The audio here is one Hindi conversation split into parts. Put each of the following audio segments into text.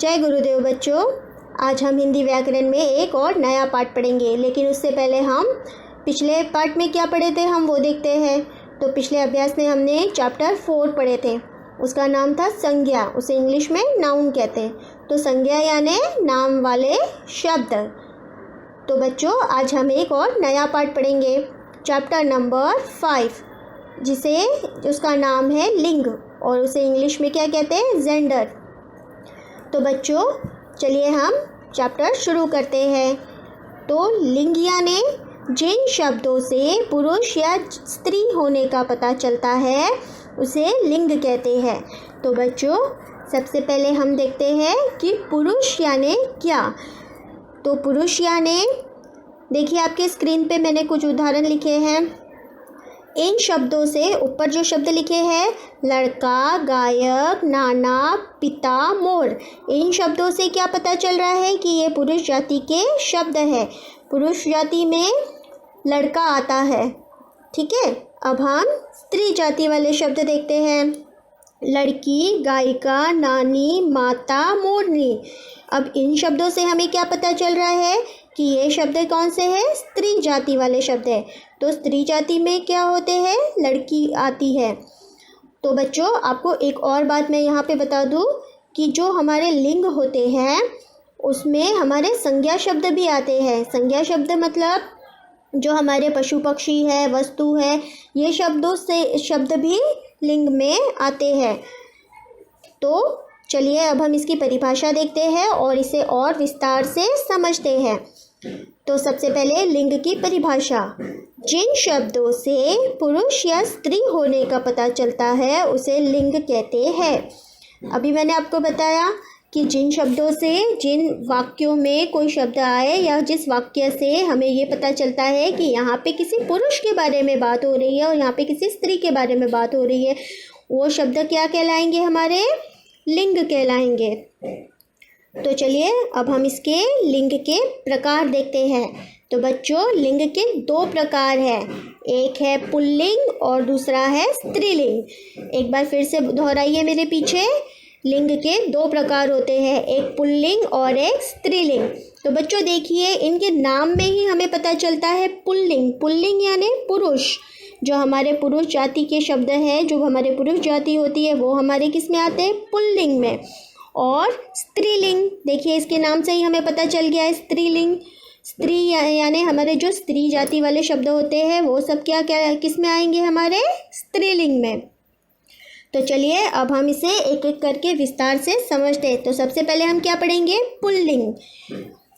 जय गुरुदेव बच्चों। आज हम हिंदी व्याकरण में एक और नया पाठ पढ़ेंगे, लेकिन उससे पहले हम पिछले पाठ में क्या पढ़े थे हम वो देखते हैं। तो पिछले अभ्यास में हमने चैप्टर 4 पढ़े थे, उसका नाम था संज्ञा, उसे इंग्लिश में नाउन कहते हैं। तो संज्ञा यानी नाम वाले शब्द। तो बच्चों आज हम एक और नया पाठ पढ़ेंगे, चैप्टर नंबर 5, जिसे उसका नाम है लिंग और उसे इंग्लिश में क्या कहते हैं, जेंडर। तो बच्चों चलिए हम चैप्टर शुरू करते हैं। तो लिंग यानी जिन शब्दों से पुरुष या स्त्री होने का पता चलता है उसे लिंग कहते हैं। तो बच्चों सबसे पहले हम देखते हैं कि पुरुष यानी क्या। तो पुरुष यानी, देखिए आपके स्क्रीन पे मैंने कुछ उदाहरण लिखे हैं। इन शब्दों से ऊपर जो शब्द लिखे हैं, लड़का, गायक, नाना, पिता, मोर, इन शब्दों से क्या पता चल रहा है कि ये पुरुष जाति के शब्द है। पुरुष जाति में लड़का आता है, ठीक है। अब हम स्त्री जाति वाले शब्द देखते हैं, लड़की, गायिका, नानी, माता, मोरनी। अब इन शब्दों से हमें क्या पता चल रहा है कि ये शब्द कौन से हैं, स्त्री जाति वाले शब्द है। तो स्त्री जाति में क्या होते हैं, लड़की आती है। तो बच्चों आपको एक और बात मैं यहाँ पे बता दूँ कि जो हमारे लिंग होते हैं उसमें हमारे संज्ञा शब्द भी आते हैं। संज्ञा शब्द मतलब जो हमारे पशु पक्षी है, वस्तु है, ये शब्द भी लिंग में आते हैं। तो चलिए अब हम इसकी परिभाषा देखते हैं और इसे और विस्तार से समझते हैं। तो सबसे पहले लिंग की परिभाषा, जिन शब्दों से पुरुष या स्त्री होने का पता चलता है उसे लिंग कहते हैं। अभी मैंने आपको बताया कि जिन शब्दों से, जिन वाक्यों में कोई शब्द आए या जिस वाक्य से हमें ये पता चलता है कि यहाँ पे किसी पुरुष के बारे में बात हो रही है और यहाँ पे किसी स्त्री के बारे में बात हो रही है, वो शब्द क्या कहलाएंगे, हमारे लिंग कहलाएंगे। तो चलिए अब हम इसके लिंग के प्रकार देखते हैं। तो बच्चों लिंग के 2 प्रकार हैं, एक है पुल्लिंग और दूसरा है स्त्रीलिंग। एक बार फिर से दोहराइए मेरे पीछे, लिंग के 2 प्रकार होते हैं, एक पुल्लिंग और एक स्त्रीलिंग। तो बच्चों देखिए इनके नाम में ही हमें पता चलता है पुल्लिंग। पुल्लिंग यानी पुरुष, जो हमारे पुरुष जाति के शब्द हैं, जो हमारे पुरुष जाति होती है वो हमारे किस में आते हैं, पुल्लिंग में। और स्त्रीलिंग, देखिए इसके नाम से ही हमें पता चल गया है स्त्रीलिंग। स्त्री यानी हमारे जो स्त्री जाति वाले शब्द होते हैं वो सब क्या किस में आएंगे, हमारे स्त्रीलिंग में। तो चलिए अब हम इसे एक एक करके विस्तार से समझते हैं। तो सबसे पहले हम क्या पढ़ेंगे, पुल्लिंग।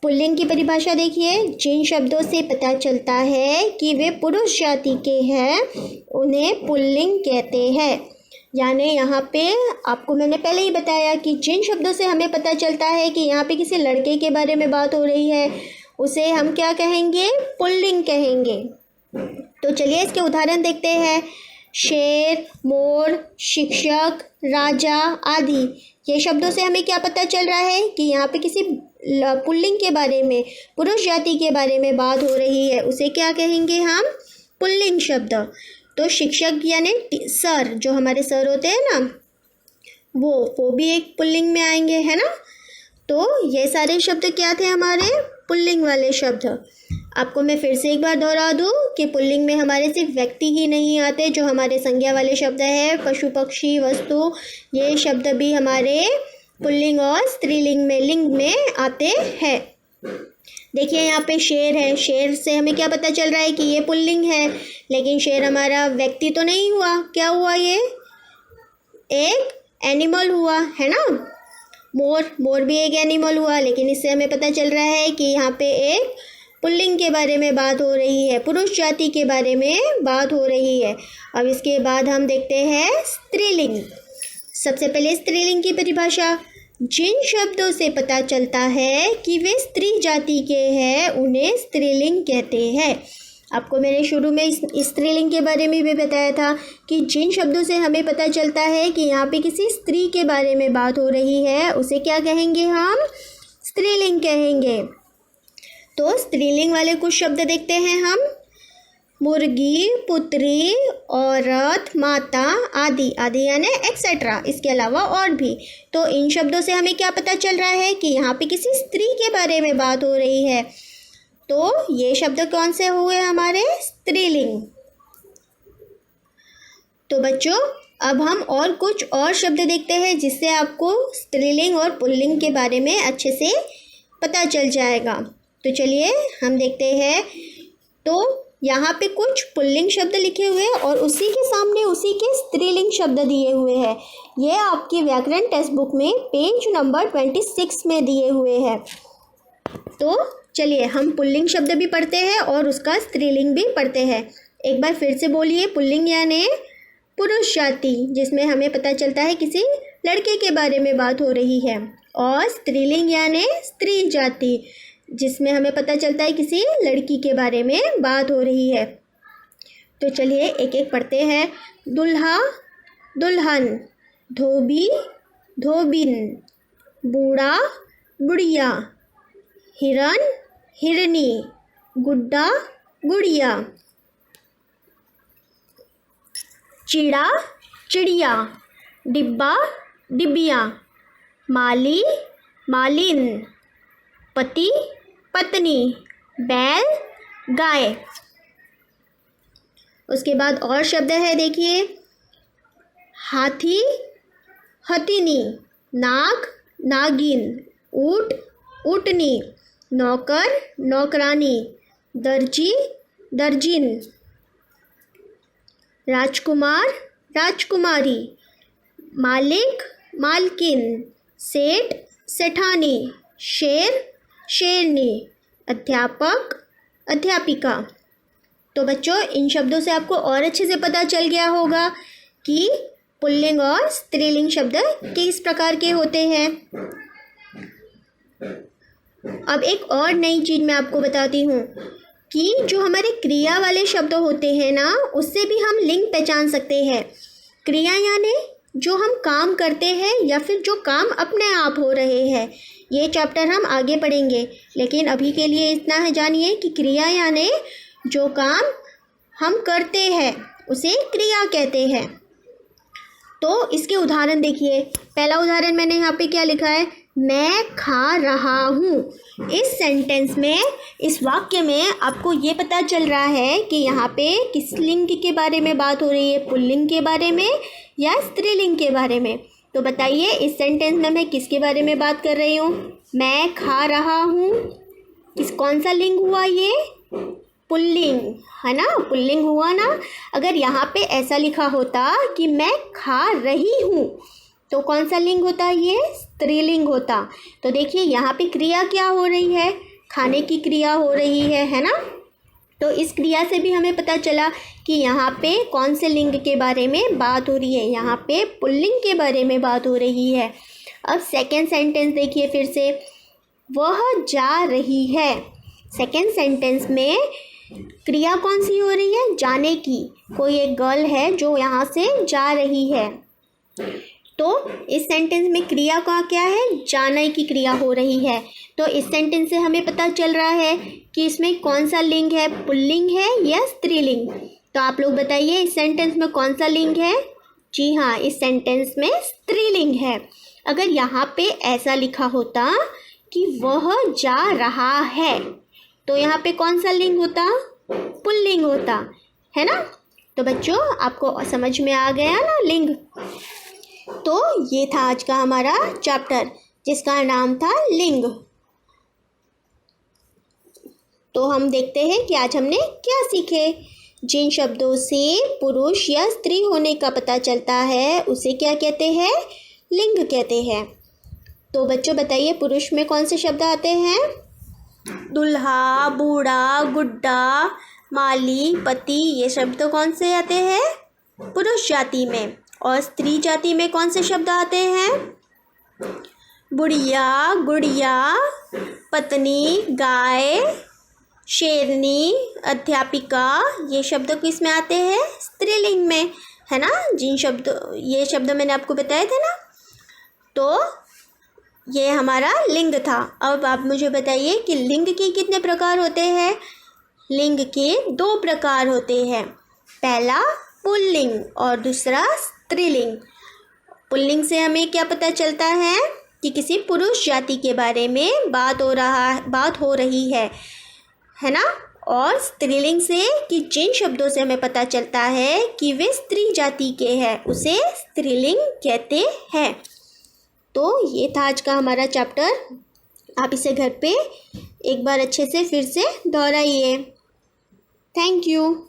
पुल्लिंग की परिभाषा देखिए, जिन शब्दों से पता चलता है कि वे पुरुष जाति के हैं उन्हें पुल्लिंग कहते हैं। यानी यहाँ पे आपको मैंने पहले ही बताया कि जिन शब्दों से हमें पता चलता है कि यहाँ पे किसी लड़के के बारे में बात हो रही है उसे हम क्या कहेंगे, पुल्लिंग कहेंगे। तो चलिए इसके उदाहरण देखते हैं, शेर, मोर, शिक्षक, राजा आदि, ये शब्दों से हमें क्या पता चल रहा है कि यहाँ पे किसी पुल्लिंग के बारे में, पुरुष जाति के बारे में बात हो रही है, उसे क्या कहेंगे हम, पुल्लिंग शब्द। तो शिक्षक यानी सर, जो हमारे सर होते हैं ना, वो भी एक पुल्लिंग में आएंगे, है ना। तो ये सारे शब्द क्या थे, हमारे पुल्लिंग वाले शब्द। आपको मैं फिर से एक बार दोहरा दूँ कि पुल्लिंग में हमारे सिर्फ व्यक्ति ही नहीं आते, जो हमारे संज्ञा वाले शब्द हैं, पशु पक्षी वस्तु, ये शब्द भी हमारे पुल्लिंग और स्त्रीलिंग में, लिंग में आते हैं। देखिए यहाँ पे शेर है, शेर से हमें क्या पता चल रहा है कि ये पुल्लिंग है, लेकिन शेर हमारा व्यक्ति तो नहीं हुआ, क्या हुआ, ये एक एनिमल हुआ, है ना। मोर भी एक एनिमल हुआ, लेकिन इससे हमें पता चल रहा है कि यहाँ पे एक पुल्लिंग के बारे में बात हो रही है, पुरुष जाति के बारे में बात हो रही है। अब इसके बाद हम देखते हैं स्त्रीलिंग। सबसे पहले स्त्रीलिंग की परिभाषा, जिन शब्दों से पता चलता है कि वे स्त्री जाति के हैं उन्हें स्त्रीलिंग कहते हैं। आपको मैंने शुरू में स्त्रीलिंग के बारे में भी बताया था कि जिन शब्दों से हमें पता चलता है कि यहाँ पे किसी स्त्री के बारे में बात हो रही है उसे क्या कहेंगे, हम स्त्रीलिंग कहेंगे। तो स्त्रीलिंग वाले कुछ शब्द देखते हैं हम। मुर्गी, पुत्री, औरत, माता आदि आदि यानी एक्सेट्रा, इसके अलावा और भी। तो इन शब्दों से हमें क्या पता चल रहा है कि यहाँ पे किसी स्त्री के बारे में बात हो रही है। तो ये शब्द कौन से हुए हमारे? स्त्रीलिंग। तो बच्चों अब हम और कुछ और शब्द देखते हैं जिससे आपको स्त्रीलिंग और पुल्लिंग के बारे में अच्छे से पता चल जाएगा। तो चलिए हम देखते हैं। तो यहाँ पे कुछ पुल्लिंग शब्द लिखे हुए हैं और उसी के सामने उसी के स्त्रीलिंग शब्द दिए हुए हैं। ये आपकी व्याकरण टेक्स्ट बुक में पेज नंबर 26 में दिए हुए हैं। तो चलिए हम पुल्लिंग शब्द भी पढ़ते हैं और उसका स्त्रीलिंग भी पढ़ते हैं। एक बार फिर से बोलिए। पुल्लिंग यानी पुरुष जाति, जिसमें हमें पता चलता है किसी लड़के के बारे में बात हो रही है। और स्त्रीलिंग यानी स्त्री जाति, जिसमें हमें पता चलता है किसी लड़की के बारे में बात हो रही है। तो चलिए एक एक पढ़ते हैं। दुल्हा, दुल्हन, धोबी, धोबिन, बूढ़ा, बुढ़िया, हिरन, हिरनी, गुड्डा, गुड़िया, चिड़ा, चिड़िया, डिब्बा, डिबिया, माली, मालिन, पति, पत्नी, बैल, गाय। उसके बाद और शब्द है देखिए। हाथी, हथिनी, नाग, नागिन, ऊँट, ऊँटनी, नौकर, नौकरानी, दर्जी, दर्जिन, राजकुमार, राजकुमारी, मालिक, मालकिन, सेठ, सेठानी, शेर, शेरनी, अध्यापक, अध्यापिका। तो बच्चों इन शब्दों से आपको और अच्छे से पता चल गया होगा कि पुल्लिंग और स्त्रीलिंग शब्द किस प्रकार के होते हैं। अब एक और नई चीज़ मैं आपको बताती हूँ कि जो हमारे क्रिया वाले शब्द होते हैं ना, उससे भी हम लिंग पहचान सकते हैं। क्रिया यानी जो हम काम करते हैं या फिर जो काम अपने आप हो रहे हैं। ये चैप्टर हम आगे पढ़ेंगे, लेकिन अभी के लिए इतना है जानिए कि क्रिया यानी जो काम हम करते हैं उसे क्रिया कहते हैं। तो इसके उदाहरण देखिए। पहला उदाहरण मैंने यहाँ पे क्या लिखा है? मैं खा रहा हूँ। इस सेंटेंस में, इस वाक्य में आपको ये पता चल रहा है कि यहाँ पे किस लिंग के बारे में बात हो रही है, पुल्लिंग के बारे में या स्त्रीलिंग के बारे में। तो बताइए इस सेंटेंस में मैं किसके बारे में बात कर रही हूँ? मैं खा रहा हूँ। कौन सा लिंग हुआ ये? पुल्लिंग, है ना, पुल्लिंग हुआ ना। अगर यहाँ पे ऐसा लिखा होता कि मैं खा रही हूँ तो कौन सा लिंग होता? ये स्त्रीलिंग होता। तो देखिए यहाँ पे क्रिया क्या हो रही है? खाने की क्रिया हो रही है ना। तो इस क्रिया से भी हमें पता चला कि यहाँ पे कौन से लिंग के बारे में बात हो रही है। यहाँ पे पुल्लिंग के बारे में बात हो रही है। अब सेकेंड सेंटेंस देखिए फिर से। वह जा रही है। सेकेंड सेंटेंस में क्रिया कौन सी हो रही है? जाने की। कोई एक गर्ल है जो यहाँ से जा रही है। तो इस सेंटेंस में क्रिया का क्या है? जाने की क्रिया हो रही है। तो इस सेंटेंस से हमें पता चल रहा है कि इसमें कौन सा लिंग है, पुल्लिंग है या स्त्रीलिंग। तो आप लोग बताइए इस सेंटेंस में कौन सा लिंग है? जी हाँ, इस सेंटेंस में स्त्रीलिंग है। अगर यहाँ पे ऐसा लिखा होता कि वह जा रहा है तो यहाँ पे कौन सा लिंग होता? पुल्लिंग होता, है ना। तो बच्चों आपको समझ में आ गया ना लिंग। तो ये था आज का हमारा चैप्टर जिसका नाम था लिंग। तो हम देखते हैं कि आज हमने क्या सीखे। जिन शब्दों से पुरुष या स्त्री होने का पता चलता है उसे क्या कहते हैं? लिंग कहते हैं। तो बच्चों बताइए पुरुष में कौन से शब्द आते हैं? दुल्हा, बूढ़ा, गुड्डा, माली, पति, ये शब्द कौन से आते हैं? पुरुष जाति में। और स्त्री जाति में कौन से शब्द आते हैं? बुढ़िया, गुड़िया, पत्नी, गाय, शेरनी, अध्यापिका, ये शब्द किस में आते हैं? स्त्रीलिंग में, है ना। ये शब्द मैंने आपको बताए थे ना। तो ये हमारा लिंग था। अब आप मुझे बताइए कि लिंग के कितने प्रकार होते हैं। लिंग के दो प्रकार होते हैं, पहला पुल्लिंग और दूसरा स्त्रीलिंग। पुल्लिंग से हमें क्या पता चलता है कि किसी पुरुष जाति के बारे में बात हो रही है ना। और स्त्रीलिंग से कि जिन शब्दों से हमें पता चलता है कि वे स्त्री जाति के हैं उसे स्त्रीलिंग कहते हैं। तो ये था आज का हमारा चैप्टर। आप इसे घर पे एक बार अच्छे से फिर से दोहराइए। Thank you.